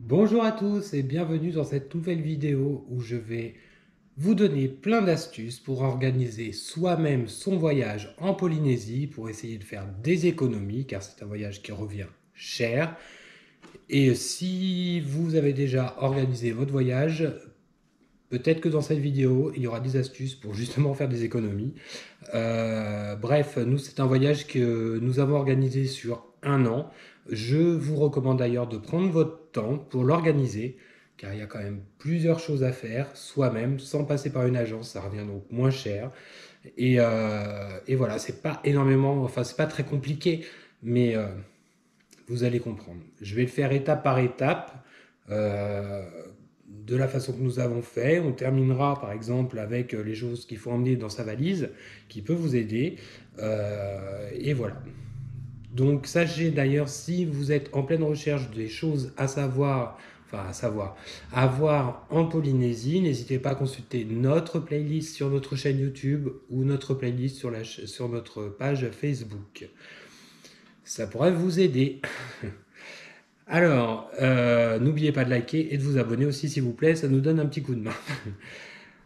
Bonjour à tous et bienvenue dans cette nouvelle vidéo où je vais vous donner plein d'astuces pour organiser soi-même son voyage en Polynésie pour essayer de faire des économies car c'est un voyage qui revient cher. Et si vous avez déjà organisé votre voyage, peut-être que dans cette vidéo il y aura des astuces pour justement faire des économies. Bref, nous c'est un voyage que nous avons organisé sur un an. Je vous recommande d'ailleurs de prendre votre temps pour l'organiser, car il y a quand même plusieurs choses à faire soi-même, sans passer par une agence, ça revient donc moins cher. Et voilà, c'est pas énormément, enfin c'est pas très compliqué, mais vous allez comprendre. Je vais le faire étape par étape, euh, de la façon que nous avons fait. On terminera par exemple avec les choses qu'il faut emmener dans sa valise, qui peut vous aider. Et voilà. Donc sachez d'ailleurs, si vous êtes en pleine recherche des choses à savoir, à voir en Polynésie, n'hésitez pas à consulter notre playlist sur notre chaîne YouTube ou notre playlist sur notre page Facebook. Ça pourrait vous aider. Alors, n'oubliez pas de liker et de vous abonner aussi s'il vous plaît, ça nous donne un petit coup de main.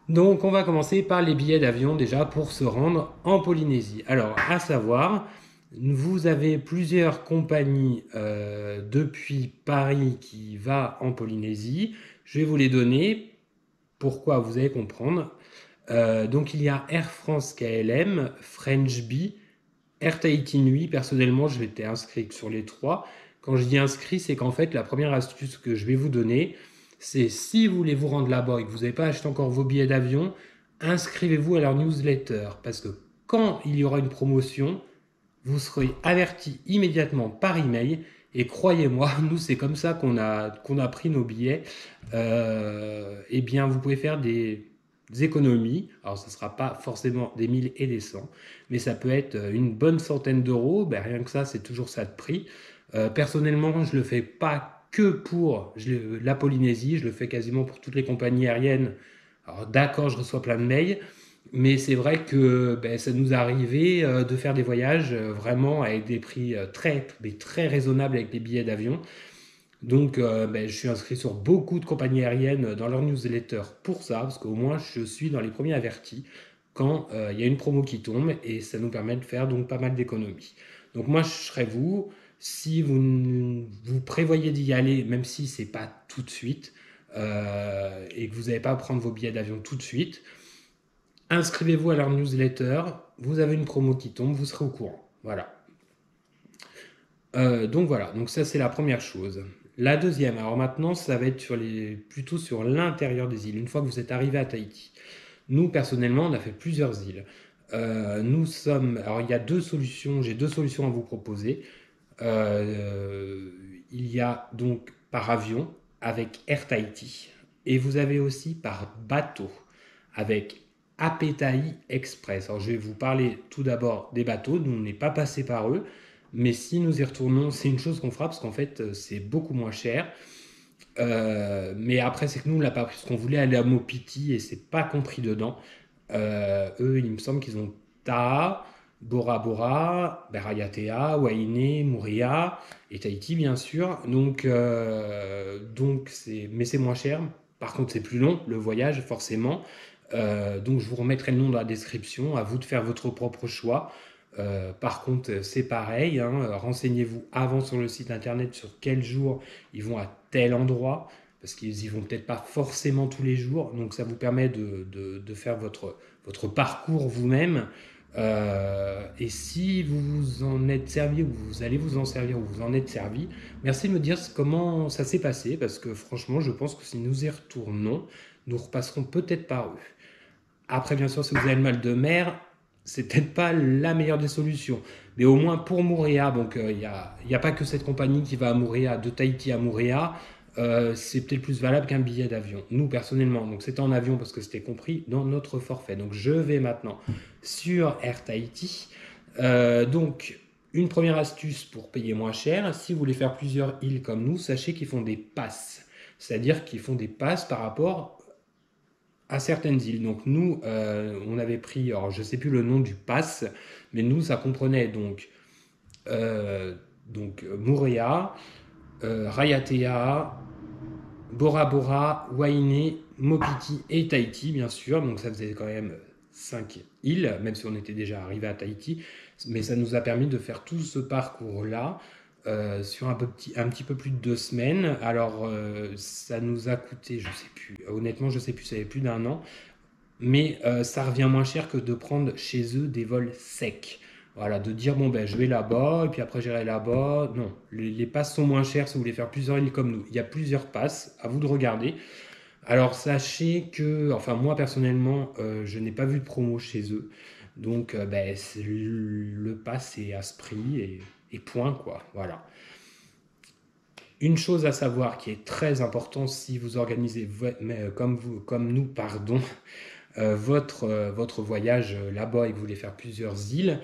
Donc on va commencer par les billets d'avion déjà pour se rendre en Polynésie. Alors à savoir, vous avez plusieurs compagnies depuis Paris qui va en Polynésie. Je vais vous les donner. Pourquoi vous allez comprendre. Donc il y a Air France KLM, French Bee, Air Tahiti Nui. Personnellement, je m'étais inscrit sur les trois. Quand je dis inscrit, c'est qu'en fait la première astuce que je vais vous donner, c'est si vous voulez vous rendre là-bas et que vous n'avez pas acheté encore vos billets d'avion, inscrivez-vous à leur newsletter parce que quand il y aura une promotion, vous serez averti immédiatement par email. Et croyez-moi, nous c'est comme ça qu'on a pris nos billets. Eh bien, vous pouvez faire des économies. Alors, ce ne sera pas forcément des 1000 et des 100, mais ça peut être une bonne centaine d'euros. Ben, rien que ça, c'est toujours ça de prix. Personnellement, je ne le fais pas que pour la Polynésie, je le fais quasiment pour toutes les compagnies aériennes. Alors d'accord, je reçois plein de mails, mais c'est vrai que ben, ça nous est arrivé de faire des voyages vraiment avec des prix très raisonnables avec des billets d'avion. Donc ben, je suis inscrit sur beaucoup de compagnies aériennes dans leur newsletter pour ça, parce qu'au moins je suis dans les premiers avertis quand il y a une promo qui tombe et ça nous permet de faire donc pas mal d'économies. Donc moi je serais vous, si vous prévoyez d'y aller, même si c'est pas tout de suite, et que vous n'avez pas à prendre vos billets d'avion tout de suite, inscrivez-vous à leur newsletter, vous avez une promo qui tombe, vous serez au courant. Voilà. Donc voilà, donc ça c'est la première chose. La deuxième, alors maintenant ça va être plutôt sur l'intérieur des îles, une fois que vous êtes arrivé à Tahiti. Nous personnellement on a fait plusieurs îles. Alors il y a deux solutions, j'ai deux solutions à vous proposer. Il y a donc par avion avec Air Tahiti et vous avez aussi par bateau avec Apetai Express. Alors je vais vous parler tout d'abord des bateaux, nous on n'est pas passé par eux, mais si nous y retournons, c'est une chose qu'on fera parce qu'en fait c'est beaucoup moins cher. Mais après c'est que nous on l'a pas pris parce qu'on voulait aller à Mopiti et c'est pas compris dedans. Eux il me semble qu'ils ont Taha, Bora Bora, Rayatea, Wainé, Moorea et Tahiti bien sûr. Mais c'est moins cher. Par contre c'est plus long le voyage forcément. Donc je vous remettrai le nom dans la description, à vous de faire votre propre choix. Par contre, c'est pareil, hein, renseignez-vous avant sur le site internet sur quel jour ils vont à tel endroit, parce qu'ils y vont peut-être pas forcément tous les jours, donc ça vous permet de faire votre parcours vous-même. Et si vous vous en êtes servi, ou vous allez vous en servir, ou vous en êtes servi, merci de me dire comment ça s'est passé, parce que franchement, je pense que si nous y retournons, nous repasserons peut-être par eux. Après, bien sûr, si vous avez le mal de mer, c'est peut-être pas la meilleure des solutions. Mais au moins pour Moorea, donc y a pas que cette compagnie qui va à Moorea, de Tahiti à Moorea, c'est peut-être plus valable qu'un billet d'avion. Nous, personnellement, donc c'était en avion parce que c'était compris dans notre forfait. Donc je vais maintenant sur Air Tahiti. Donc, une première astuce pour payer moins cher, si vous voulez faire plusieurs îles comme nous, sachez qu'ils font des passes. C'est-à-dire qu'ils font des passes par rapport à certaines îles. Donc nous, on avait pris, alors je ne sais plus le nom du pass, mais nous, ça comprenait donc Moorea, Rayatea, Bora Bora, Wainé, Mopiti et Tahiti, bien sûr. Donc ça faisait quand même 5 îles, même si on était déjà arrivé à Tahiti. Mais ça nous a permis de faire tout ce parcours-là sur un petit peu plus de 2 semaines. Alors ça nous a coûté, je sais plus, honnêtement je sais plus, ça fait plus d'un an. Mais ça revient moins cher que de prendre chez eux des vols secs. Voilà, de dire bon ben je vais là-bas et puis après j'irai là-bas. Non, les passes sont moins chères si vous voulez faire plusieurs îles comme nous. Il y a plusieurs passes, à vous de regarder. Alors sachez que, enfin moi personnellement, je n'ai pas vu de promo chez eux. Donc le pass est à ce prix et point quoi. Voilà. Une chose à savoir qui est très importante si vous organisez comme nous, pardon, votre voyage là-bas et que vous voulez faire plusieurs îles,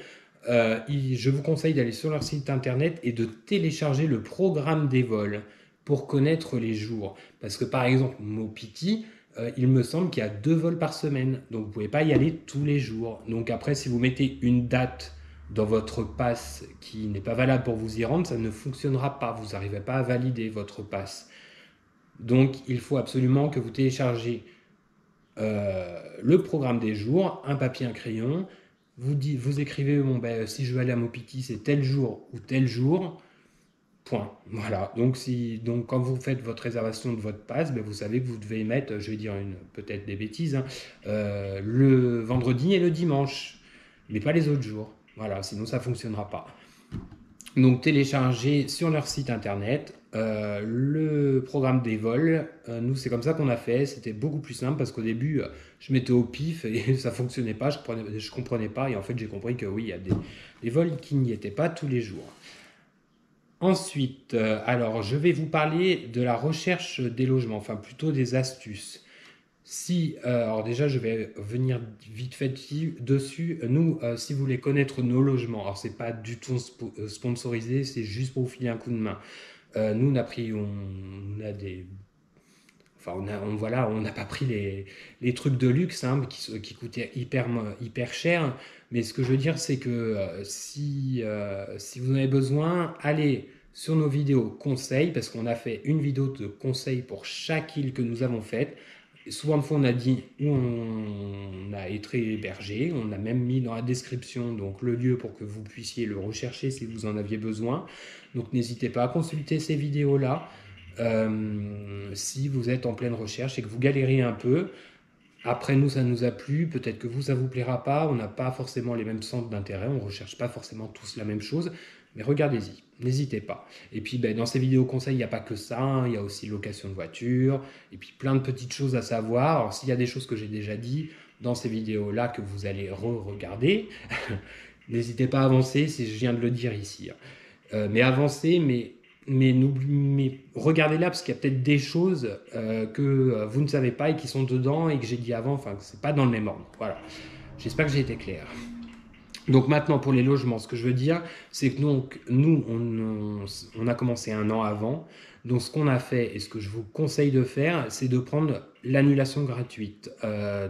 je vous conseille d'aller sur leur site internet et de télécharger le programme des vols pour connaître les jours. Parce que par exemple, Mopiti, il me semble qu'il y a 2 vols par semaine. Donc vous ne pouvez pas y aller tous les jours. Donc après, si vous mettez une date dans votre passe qui n'est pas valable pour vous y rendre, ça ne fonctionnera pas. Vous n'arrivez pas à valider votre passe. Donc il faut absolument que vous téléchargez le programme des jours, un papier, un crayon. Vous écrivez bon, ben, si je veux aller à Mopiti, c'est tel jour ou tel jour. Point. Voilà. Donc quand vous faites votre réservation de votre passe, ben, vous savez que vous devez mettre, je vais dire peut-être des bêtises, hein, le vendredi et le dimanche, mais pas les autres jours. Voilà, sinon ça ne fonctionnera pas. Donc télécharger sur leur site internet le programme des vols. Nous c'est comme ça qu'on a fait, c'était beaucoup plus simple parce qu'au début je mettais au pif et ça fonctionnait pas, je comprenais pas et en fait j'ai compris que oui, il y a des vols qui n'y étaient pas tous les jours. Ensuite, alors je vais vous parler de la recherche des logements, enfin plutôt des astuces. Alors déjà, je vais venir vite fait dessus. Nous, si vous voulez connaître nos logements, alors c'est pas du tout sponsorisé, c'est juste pour vous filer un coup de main. Nous, on a des, enfin, voilà, on n'a pas pris les trucs de luxe hein, qui coûtaient hyper cher. Mais ce que je veux dire, c'est que si vous en avez besoin, allez sur nos vidéos conseils, parce qu'on a fait une vidéo de conseils pour chaque île que nous avons faite. Souvent de fois, on a dit où on a été hébergé. On a même mis dans la description donc, le lieu pour que vous puissiez le rechercher si vous en aviez besoin. Donc n'hésitez pas à consulter ces vidéos-là. Si vous êtes en pleine recherche et que vous galérez un peu, après nous ça nous a plu, peut-être que vous ça vous plaira pas, on n'a pas forcément les mêmes centres d'intérêt, on recherche pas forcément tous la même chose, mais regardez-y, n'hésitez pas. Et puis dans ces vidéos conseils, il n'y a pas que ça, hein, il y a aussi location de voiture, et puis plein de petites choses à savoir. Alors s'il y a des choses que j'ai déjà dit dans ces vidéos-là que vous allez re-regarder, n'hésitez pas à avancer si je viens de le dire ici. Mais avancez, mais regardez-là parce qu'il y a peut-être des choses que vous ne savez pas et qui sont dedans et que j'ai dit avant, enfin que c'est pas dans le même ordre. Voilà. J'espère que j'ai été clair. Donc maintenant pour les logements, ce que je veux dire, c'est que nous on a commencé un an avant. Donc ce qu'on a fait et ce que je vous conseille de faire, c'est de prendre l'annulation gratuite,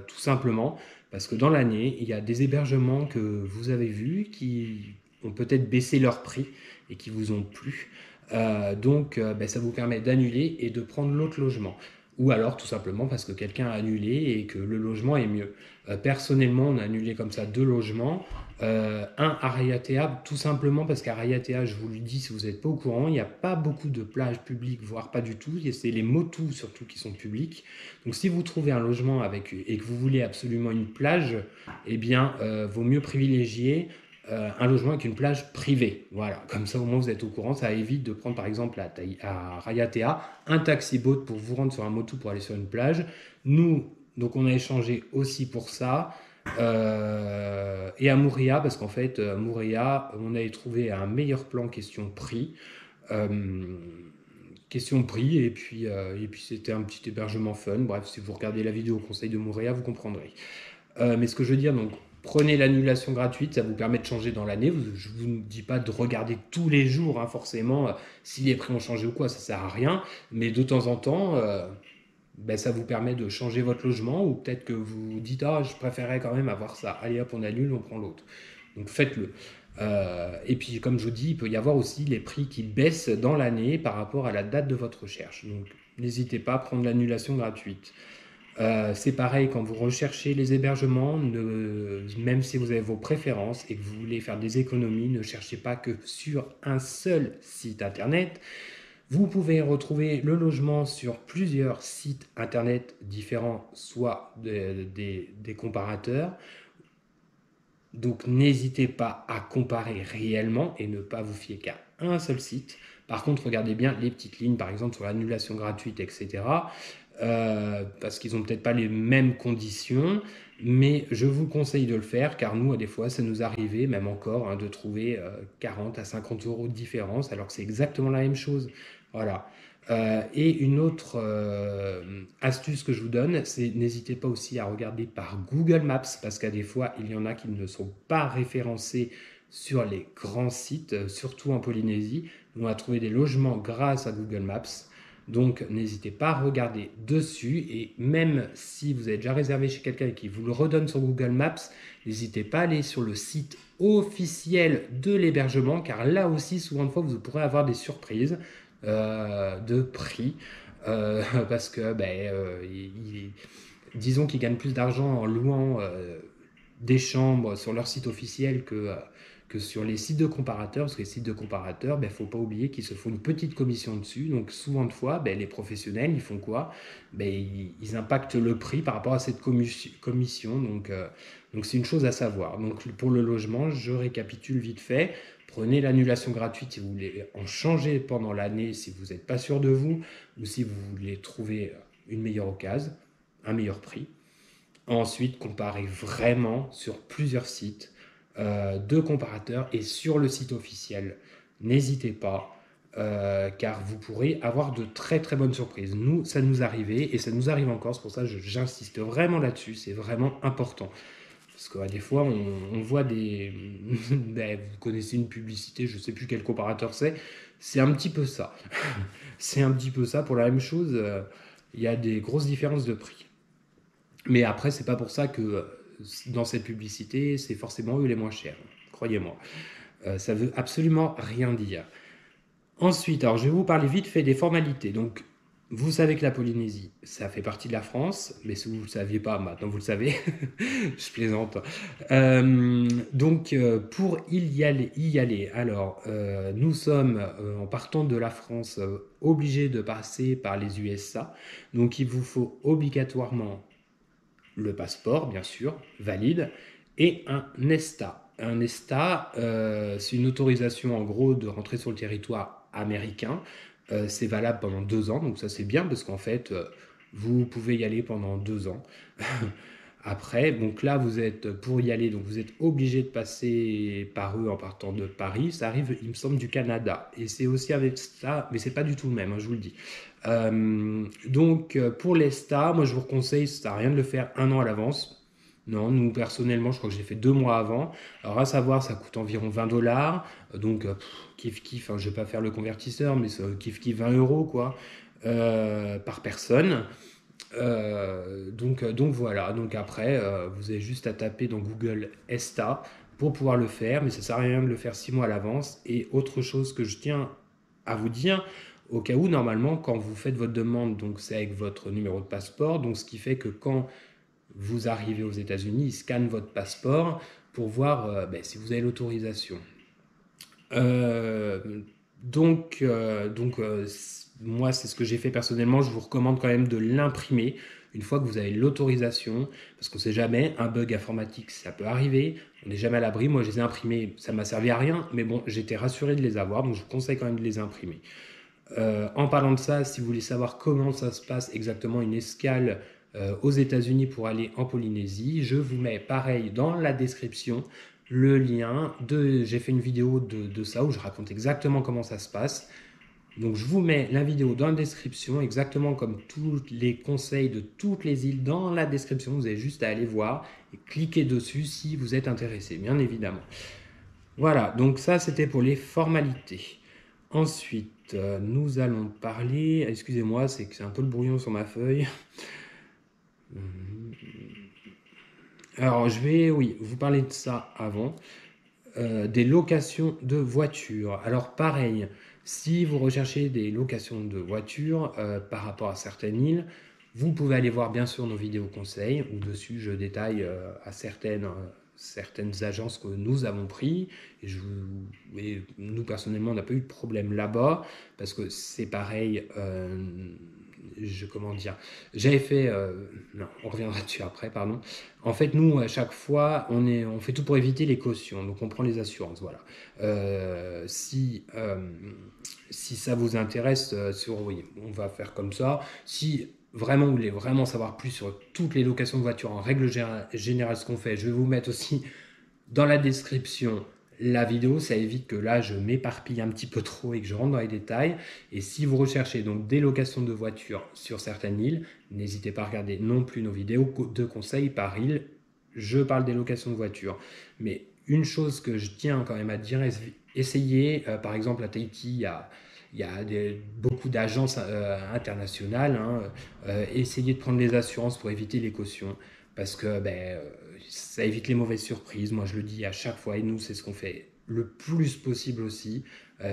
tout simplement, parce que dans l'année, il y a des hébergements que vous avez vus qui ont peut-être baissé leur prix et qui vous ont plu. Ça vous permet d'annuler et de prendre l'autre logement. Ou alors tout simplement parce que quelqu'un a annulé et que le logement est mieux. Personnellement, on a annulé comme ça 2 logements. Un à Rayatea, tout simplement parce qu'à Rayatea, je vous le dis si vous n'êtes pas au courant, il n'y a pas beaucoup de plages publiques, voire pas du tout. C'est les motus surtout qui sont publiques. Donc si vous trouvez un logement et que vous voulez absolument une plage, eh bien, vaut mieux privilégier un logement avec une plage privée. Voilà, comme ça au moins vous êtes au courant, ça évite de prendre par exemple à Rayatea un taxi-boat pour vous rendre sur un motu pour aller sur une plage. Nous, donc on a échangé aussi pour ça. Et à Moorea, parce qu'en fait, Moorea, on avait trouvé un meilleur plan question prix. Question prix, et puis c'était un petit hébergement fun. Bref, si vous regardez la vidéo au conseil de Moorea, vous comprendrez. Mais ce que je veux dire, donc, prenez l'annulation gratuite, ça vous permet de changer dans l'année. Je ne vous dis pas de regarder tous les jours, hein, forcément, si les prix ont changé ou quoi, ça ne sert à rien. Mais de temps en temps, ça vous permet de changer votre logement, ou peut-être que vous dites « Ah, je préférais quand même avoir ça. Allez hop, on annule, on prend l'autre. » Donc faites-le. Et puis, comme je vous dis, il peut y avoir aussi les prix qui baissent dans l'année par rapport à la date de votre recherche. Donc, n'hésitez pas à prendre l'annulation gratuite. C'est pareil quand vous recherchez les hébergements, même si vous avez vos préférences et que vous voulez faire des économies, ne cherchez pas que sur un seul site internet. Vous pouvez retrouver le logement sur plusieurs sites internet différents, soit des comparateurs. Donc n'hésitez pas à comparer réellement et ne pas vous fier qu'à un seul site. Par contre, regardez bien les petites lignes, par exemple sur l'annulation gratuite, etc. Parce qu'ils n'ont peut-être pas les mêmes conditions, mais je vous conseille de le faire car nous, à des fois, ça nous arrivait, même encore, hein, de trouver 40 à 50 euros de différence alors que c'est exactement la même chose. Voilà. Et une autre astuce que je vous donne, c'est n'hésitez pas aussi à regarder par Google Maps, parce qu'à des fois, il y en a qui ne sont pas référencés sur les grands sites, surtout en Polynésie. On va trouver des logements grâce à Google Maps. Donc, n'hésitez pas à regarder dessus. Et même si vous avez déjà réservé chez quelqu'un et qui vous le redonne sur Google Maps, n'hésitez pas à aller sur le site officiel de l'hébergement, car là aussi, souvent de fois, vous pourrez avoir des surprises de prix parce que disons qu'ils gagnent plus d'argent en louant des chambres sur leur site officiel que sur les sites de comparateurs, parce que les sites de comparateurs, il ne faut pas oublier qu'ils se font une petite commission dessus. Donc souvent de fois, les professionnels, ils font quoi? Ils impactent le prix par rapport à cette commission. Donc c'est une chose à savoir. Donc pour le logement, je récapitule vite fait. Prenez l'annulation gratuite si vous voulez en changer pendant l'année, si vous n'êtes pas sûr de vous, ou si vous voulez trouver une meilleure occasion, un meilleur prix. Ensuite, comparez vraiment sur plusieurs sites de comparateurs et sur le site officiel. N'hésitez pas, car vous pourrez avoir de très très bonnes surprises. Nous, ça nous arrivait et ça nous arrive encore, c'est pour ça que j'insiste vraiment là-dessus, c'est vraiment important. Parce que des fois, on voit des... vous connaissez une publicité, je ne sais plus quel comparateur c'est un petit peu ça. C'est un petit peu ça, pour la même chose, il y a des grosses différences de prix. Mais après, c'est pas pour ça que dans cette publicité, c'est forcément eux les moins chers. Croyez-moi. Ça veut absolument rien dire. Ensuite, alors je vais vous parler vite fait des formalités. Donc, vous savez que la Polynésie, ça fait partie de la France, mais si vous ne le saviez pas, maintenant vous le savez. Je plaisante. Pour y aller, alors, nous sommes, en partant de la France, obligés de passer par les USA. Donc, il vous faut obligatoirement le passeport, bien sûr, valide, et un ESTA. Un ESTA, c'est une autorisation en gros de rentrer sur le territoire américain. C'est valable pendant 2 ans, donc ça c'est bien parce qu'en fait, vous pouvez y aller pendant 2 ans. Après, donc là, vous êtes pour y aller, donc vous êtes obligé de passer par eux en partant de Paris. Ça arrive, il me semble, du Canada. Et c'est aussi avec ça, mais c'est pas du tout le même, hein, je vous le dis. Pour l'ESTA, moi je vous conseille, ça sert à rien de le faire 1 an à l'avance. Non, nous personnellement, je crois que j'ai fait 2 mois avant. Alors à savoir, ça coûte environ 20 $. Donc kiff kiff, hein, je vais pas faire le convertisseur, mais ça kiff kiff 20 € quoi, par personne. Donc voilà, donc après, vous avez juste à taper dans Google ESTA pour pouvoir le faire, mais ça sert à rien de le faire 6 mois à l'avance. Et autre chose que je tiens à vous dire, au cas où, normalement, quand vous faites votre demande, donc c'est avec votre numéro de passeport, donc ce qui fait que quand vous arrivez aux États-Unis, ils scannent votre passeport pour voir si vous avez l'autorisation. Euh, moi, c'est ce que j'ai fait personnellement. Je vous recommande quand même de l'imprimer une fois que vous avez l'autorisation, parce qu'on ne sait jamais, un bug informatique, ça peut arriver. On n'est jamais à l'abri. Moi, je les ai imprimés, ça m'a servi à rien, mais bon, j'étais rassuré de les avoir, donc je vous conseille quand même de les imprimer. En parlant de ça, si vous voulez savoir comment ça se passe exactement une escale aux États-Unis pour aller en Polynésie, je vous mets pareil dans la description le lien j'ai fait une vidéo de ça où je raconte exactement comment ça se passe. Donc je vous mets la vidéo dans la description, exactement comme tous les conseils de toutes les îles dans la description. Vous avez juste à aller voir et cliquer dessus si vous êtes intéressé, bien évidemment. Voilà, donc ça c'était pour les formalités. Ensuite, nous allons parler, excusez-moi, c'est que c'est un peu le brouillon sur ma feuille. Alors je vais, oui, vous parler de ça avant. des locations de voitures. Alors pareil, si vous recherchez des locations de voitures par rapport à certaines îles, vous pouvez aller voir bien sûr nos vidéos conseils, où dessus je détaille à certaines agences que nous avons pris. Et nous personnellement, on n'a pas eu de problème là-bas, parce que c'est pareil, comment dire, j'avais fait, non, on reviendra dessus après, pardon. En fait, nous, à chaque fois, on fait tout pour éviter les cautions, donc on prend les assurances, voilà. Si ça vous intéresse, oui, on va faire comme ça. Si vraiment vous voulez vraiment savoir plus sur toutes les locations de voitures en règle générale, ce qu'on fait, je vais vous mettre aussi dans la description la vidéo, ça évite que là je m'éparpille un petit peu trop et que je rentre dans les détails. Et si vous recherchez donc des locations de voitures sur certaines îles, n'hésitez pas à regarder non plus nos vidéos de conseils par île. Je parle des locations de voitures. Mais une chose que je tiens quand même à dire, essayez, par exemple à Tahiti, il y a beaucoup d'agences internationales, hein, essayez de prendre les assurances pour éviter les cautions. Parce que ça évite les mauvaises surprises. Moi, je le dis à chaque fois, et nous, c'est ce qu'on fait le plus possible aussi.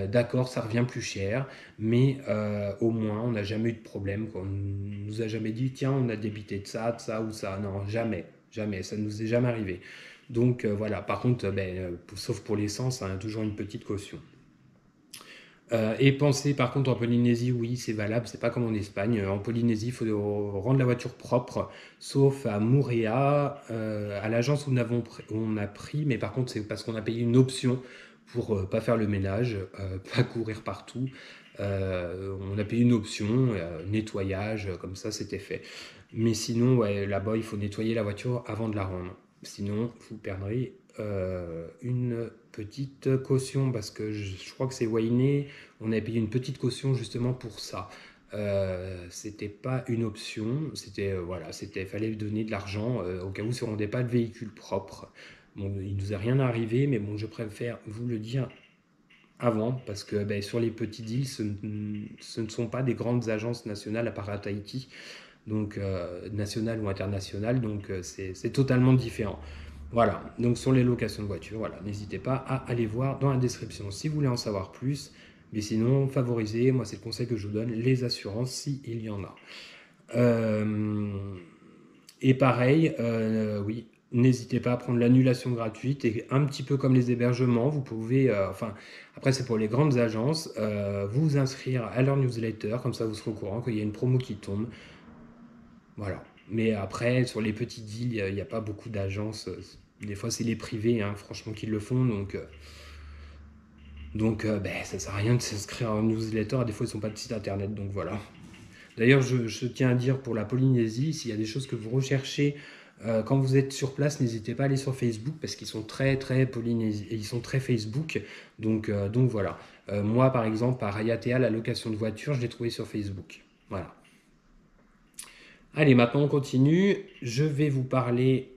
D'accord, ça revient plus cher, mais au moins, on n'a jamais eu de problème. On ne nous a jamais dit, tiens, on a débité de ça ou ça. Non, jamais, jamais. Ça ne nous est jamais arrivé. Donc voilà, par contre, sauf pour l'essence, hein, toujours une petite caution. Et penser par contre en Polynésie, oui, c'est valable, c'est pas comme en Espagne. En Polynésie, il faut rendre la voiture propre, sauf à Moorea, à l'agence où on a pris, mais par contre, c'est parce qu'on a payé une option pour pas faire le ménage, pas courir partout. On a payé une option, nettoyage, comme ça, c'était fait. Mais sinon, ouais, là-bas, il faut nettoyer la voiture avant de la rendre. Sinon, vous perdrez une petite caution, parce que je crois que c'est Wainé, on avait payé une petite caution justement pour ça. C'était pas une option, fallait donner de l'argent au cas où si on ne rendait pas le véhicule propre. Bon, il nous est rien arrivé, mais bon, je préfère vous le dire avant, parce que sur les petites îles, ce ne sont pas des grandes agences nationales à part à Tahiti, donc nationales ou internationales, donc c'est totalement différent. Voilà, donc sur les locations de voitures, voilà, n'hésitez pas à aller voir dans la description si vous voulez en savoir plus. Mais sinon, favorisez, moi c'est le conseil que je vous donne, les assurances s'il y en a. Et pareil, oui, n'hésitez pas à prendre l'annulation gratuite, et un petit peu comme les hébergements, vous pouvez, après c'est pour les grandes agences, vous inscrire à leur newsletter, comme ça vous serez au courant qu'il y a une promo qui tombe. Voilà. Mais après, sur les petites îles, il n'y a pas beaucoup d'agences. Des fois, c'est les privés, hein, franchement, qui le font. Donc ça ne sert à rien de s'inscrire en newsletter. Des fois, ils ne sont pas de site internet. Donc voilà. D'ailleurs, je tiens à dire pour la Polynésie, s'il y a des choses que vous recherchez quand vous êtes sur place, n'hésitez pas à aller sur Facebook, parce qu'ils sont très Polynésie, et ils sont très Facebook. Donc voilà. Moi, par exemple, à Rayatea, la location de voiture, je l'ai trouvé sur Facebook. Voilà. Allez, maintenant on continue. Je vais vous parler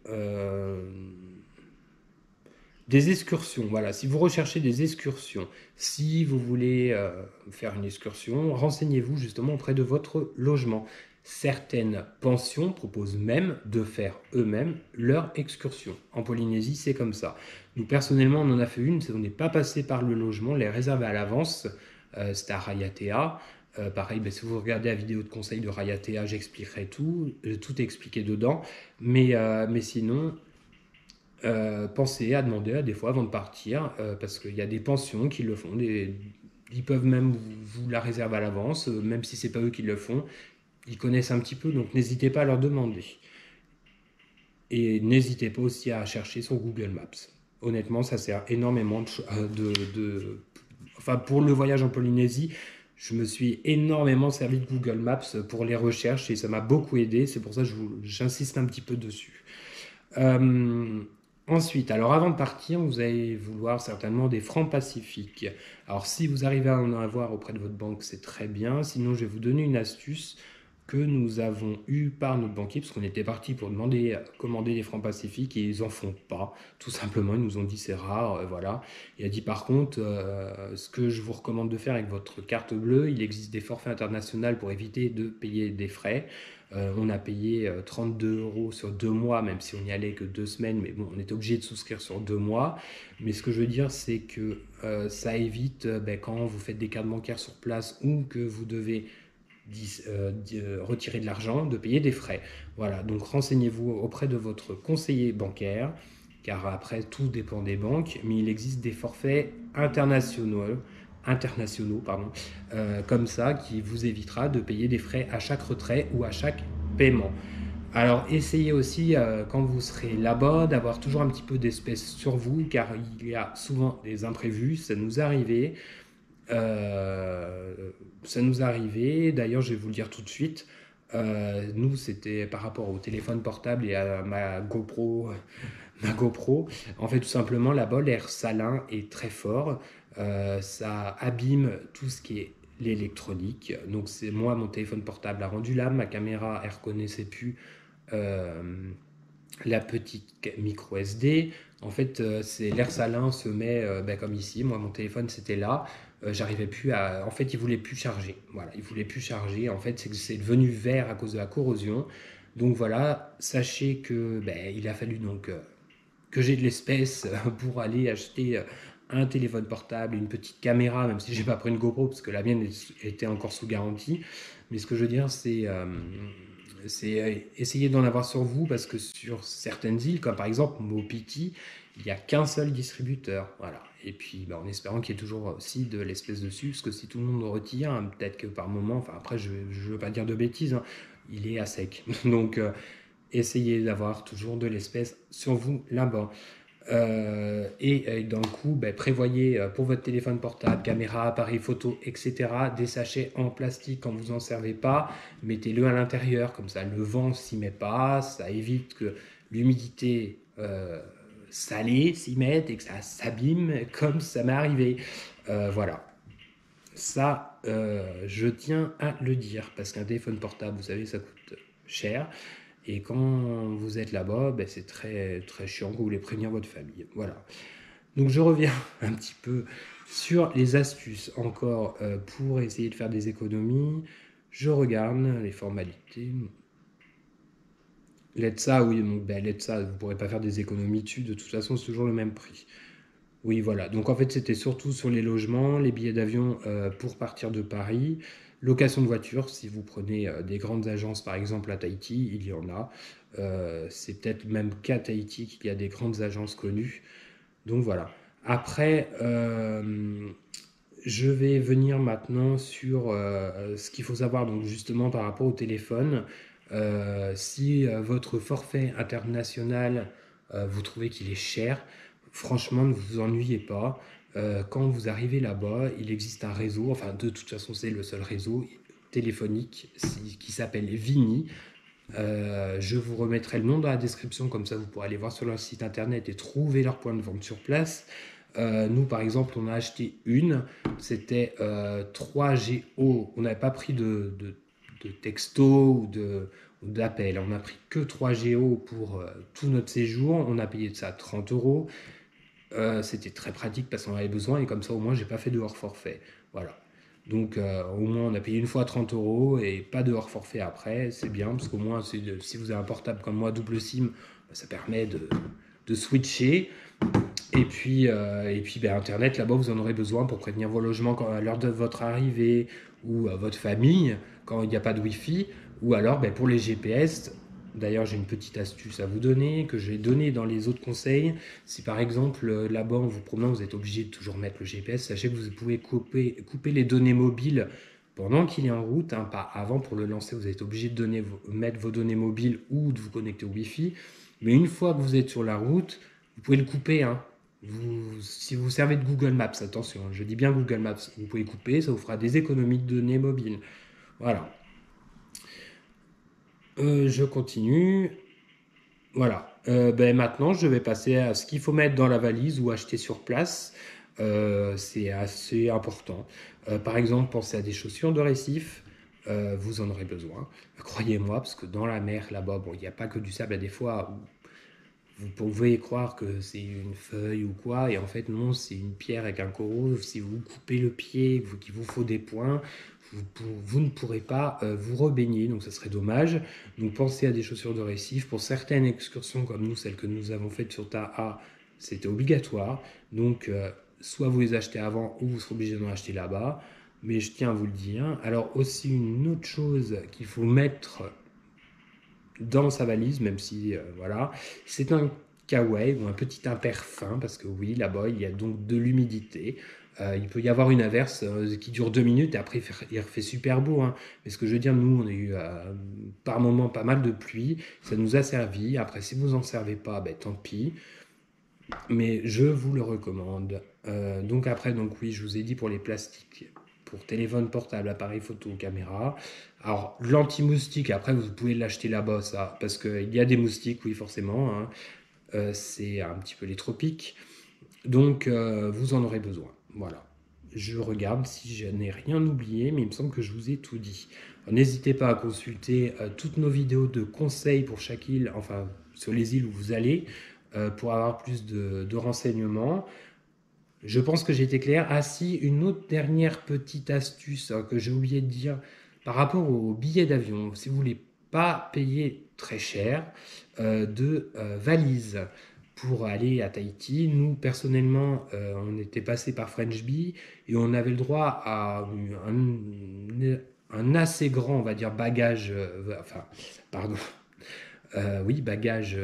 des excursions. Voilà, si vous recherchez des excursions, si vous voulez faire une excursion, renseignez-vous justement auprès de votre logement. Certaines pensions proposent même de faire eux-mêmes leur excursion. En Polynésie, c'est comme ça. Nous, personnellement, on en a fait une. On n'est pas passé par le logement, on les réservé à l'avance. C'était à Rayatea. Pareil, si vous regardez la vidéo de conseil de Rayatea, j'expliquerai tout est expliqué dedans. Mais sinon, pensez à demander des fois avant de partir, parce qu'il y a des pensions qui le font. Ils peuvent même vous la réserver à l'avance, même si ce n'est pas eux qui le font. Ils connaissent un petit peu, donc n'hésitez pas à leur demander. Et n'hésitez pas aussi à chercher sur Google Maps. Honnêtement, ça sert énormément pour le voyage en Polynésie. Je me suis énormément servi de Google Maps pour les recherches et ça m'a beaucoup aidé. C'est pour ça que j'insiste un petit peu dessus. Ensuite, alors avant de partir, vous allez vouloir certainement des francs pacifiques. Alors si vous arrivez à en avoir auprès de votre banque, c'est très bien. Sinon, je vais vous donner une astuce que nous avons eu par notre banquier, parce qu'on était parti pour commander des francs Pacifique, et ils en font pas, tout simplement. Ils nous ont dit c'est rare, voilà. Il a dit par contre, ce que je vous recommande de faire avec votre carte bleue, il existe des forfaits internationaux pour éviter de payer des frais. On a payé 32 € sur 2 mois, même si on n'y allait que 2 semaines, mais bon, on était obligé de souscrire sur 2 mois. Mais ce que je veux dire, c'est que ça évite, quand vous faites des cartes bancaires sur place ou que vous devez retirer de l'argent, de payer des frais. Voilà, donc renseignez-vous auprès de votre conseiller bancaire, car après tout dépend des banques, mais il existe des forfaits internationaux, comme ça, qui vous évitera de payer des frais à chaque retrait ou à chaque paiement. Alors essayez aussi, quand vous serez là-bas, d'avoir toujours un petit peu d'espèces sur vous, car il y a souvent des imprévus, ça nous arrivait. D'ailleurs je vais vous le dire tout de suite, nous c'était par rapport au téléphone portable et à ma GoPro. En fait tout simplement là-bas l'air salin est très fort, ça abîme tout ce qui est l'électronique. Donc c'est moi, mon téléphone portable a rendu l'âme, ma caméra elle reconnaissait plus euh, la petite micro SD. En fait, c'est l'air salin se met comme ici. Moi, mon téléphone, c'était là. J'arrivais plus à. En fait, il voulait plus charger. Voilà, il voulait plus charger. En fait, c'est devenu vert à cause de la corrosion. Donc voilà, sachez que il a fallu donc que j'ai de l'espèce pour aller acheter un téléphone portable, une petite caméra, même si j'ai pas pris une GoPro parce que la mienne était encore sous garantie. Mais ce que je veux dire, c'est essayer d'en avoir sur vous, parce que sur certaines îles, comme par exemple Mopiti, il n'y a qu'un seul distributeur. Voilà. Et puis en espérant qu'il y ait toujours aussi de l'espèce dessus, parce que si tout le monde retire, hein, peut-être que par moment, enfin après je ne veux pas dire de bêtises, hein, il est à sec. Donc essayez d'avoir toujours de l'espèce sur vous là-bas. Et dans le coup, prévoyez pour votre téléphone portable, caméra, appareil photo, etc., des sachets en plastique quand vous n'en servez pas. Mettez-le à l'intérieur, comme ça le vent s'y met pas, ça évite que l'humidité salée s'y mette et que ça s'abîme, comme ça m'est arrivé. Voilà. Ça, je tiens à le dire, parce qu'un téléphone portable, vous savez, ça coûte cher. Et quand vous êtes là-bas, c'est très, très chiant que vous voulez prévenir votre famille. Voilà. Donc je reviens un petit peu sur les astuces encore pour essayer de faire des économies. Je regarde les formalités. L'ETSA, oui, donc l'ETSA, vous ne pourrez pas faire des économies dessus. De toute façon, c'est toujours le même prix. Oui, voilà. Donc en fait, c'était surtout sur les logements, les billets d'avion pour partir de Paris, location de voiture. Si vous prenez des grandes agences, par exemple à Tahiti, il y en a. C'est peut-être même qu'à Tahiti qu'il y a des grandes agences connues. Donc voilà. Après, je vais venir maintenant sur ce qu'il faut savoir, donc justement par rapport au téléphone. Si votre forfait international, vous trouvez qu'il est cher, franchement, ne vous ennuyez pas. Quand vous arrivez là-bas, il existe un réseau, enfin de toute façon c'est le seul réseau téléphonique qui s'appelle Vini. Je vous remettrai le nom dans la description, comme ça vous pourrez aller voir sur leur site internet et trouver leur point de vente sur place. Nous par exemple on a acheté c'était 3GO, on n'avait pas pris de texto ou d'appel, on n'a pris que 3GO pour tout notre séjour, on a payé de ça 30 €. C'était très pratique parce qu'on avait besoin, et comme ça au moins j'ai pas fait de hors forfait. Voilà. Donc au moins on a payé une fois 30 € et pas de hors forfait après, c'est bien, parce qu'au moins si vous avez un portable comme moi double SIM, ça permet de switcher. Et puis Internet, là-bas vous en aurez besoin pour prévenir vos logements à l'heure de votre arrivée, ou à votre famille quand il n'y a pas de Wi-Fi, ou alors pour les GPS. D'ailleurs, j'ai une petite astuce à vous donner, que j'ai donnée dans les autres conseils. Si par exemple, là-bas, en vous promenant, vous êtes obligé de toujours mettre le GPS, sachez que vous pouvez couper les données mobiles pendant qu'il est en route, hein, pas avant. Pour le lancer, vous êtes obligé de mettre vos données mobiles ou de vous connecter au Wi-Fi. Mais une fois que vous êtes sur la route, vous pouvez le couper. Hein. Si vous servez de Google Maps, attention, je dis bien Google Maps, vous pouvez couper, ça vous fera des économies de données mobiles. Voilà. Je continue. Voilà. Maintenant, je vais passer à ce qu'il faut mettre dans la valise ou acheter sur place. C'est assez important. Par exemple, pensez à des chaussures de récif, vous en aurez besoin. Croyez-moi, parce que dans la mer, là-bas, bon, il n'y a pas que du sable, à des fois, vous pouvez croire que c'est une feuille ou quoi, et en fait non, c'est une pierre avec un coraux. Si vous coupez le pied, qu'il vous faut des points, vous ne pourrez pas vous rebaigner, donc ça serait dommage. Donc pensez à des chaussures de récif. Pour certaines excursions comme nous, celles que nous avons faites sur Taha, c'était obligatoire. Donc soit vous les achetez avant ou vous serez obligé d'en acheter là-bas. Mais je tiens à vous le dire. Alors aussi une autre chose qu'il faut mettre dans sa valise, même si voilà, c'est un kawaii ou un petit impair fin, parce que oui, là-bas, il y a donc de l'humidité. Il peut y avoir une averse qui dure 2 minutes et après il refait super beau. Hein. Mais ce que je veux dire, nous, on a eu par moments pas mal de pluie. Ça nous a servi. Après, si vous n'en servez pas, ben, tant pis. Mais je vous le recommande. Donc après, donc oui, je vous ai dit pour les plastiques, pour téléphone portable, appareil photo, caméra. Alors l'anti-moustique, après vous pouvez l'acheter là-bas, ça, parce qu'il y a des moustiques, oui forcément. Hein. C'est un petit peu les tropiques. Donc vous en aurez besoin. Voilà. Je regarde si je n'ai rien oublié, mais il me semble que je vous ai tout dit. N'hésitez pas à consulter toutes nos vidéos de conseils pour chaque île, enfin sur les îles où vous allez, pour avoir plus de renseignements. Je pense que j'ai été clair. Ah si, une autre dernière petite astuce que j'ai oublié de dire par rapport aux billets d'avion. Si vous voulez pas payer très cher de valises pour aller à Tahiti, nous personnellement, on était passé par French Bee et on avait le droit à un assez grand, on va dire, bagage, enfin, pardon, oui, bagage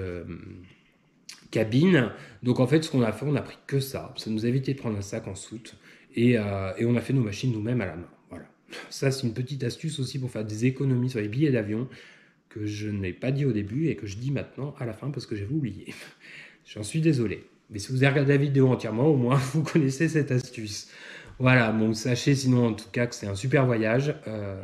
cabine. Donc en fait, ce qu'on a fait, on a pris que ça. Ça nous a évité de prendre un sac en soute et on a fait nos machines nous-mêmes à la main. Voilà. Ça, c'est une petite astuce aussi pour faire des économies sur les billets d'avion que je n'ai pas dit au début et que je dis maintenant à la fin parce que j'avais oublié. J'en suis désolé. Mais si vous avez regardé la vidéo entièrement, au moins vous connaissez cette astuce. Voilà, bon, sachez sinon en tout cas que c'est un super voyage,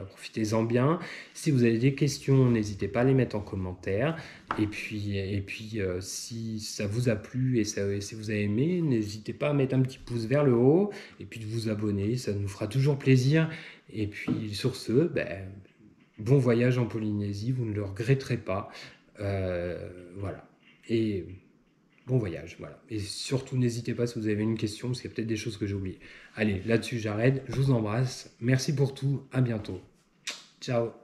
profitez-en bien. Si vous avez des questions, n'hésitez pas à les mettre en commentaire. Et puis si ça vous a plu et si vous avez aimé, n'hésitez pas à mettre un petit pouce vers le haut et puis de vous abonner, ça nous fera toujours plaisir. Et puis sur ce, ben, bon voyage en Polynésie, vous ne le regretterez pas. Voilà. Et bon voyage, voilà. Et surtout, n'hésitez pas si vous avez une question, parce qu'il y a peut-être des choses que j'ai oubliées. Allez, là-dessus, j'arrête. Je vous embrasse. Merci pour tout. À bientôt. Ciao.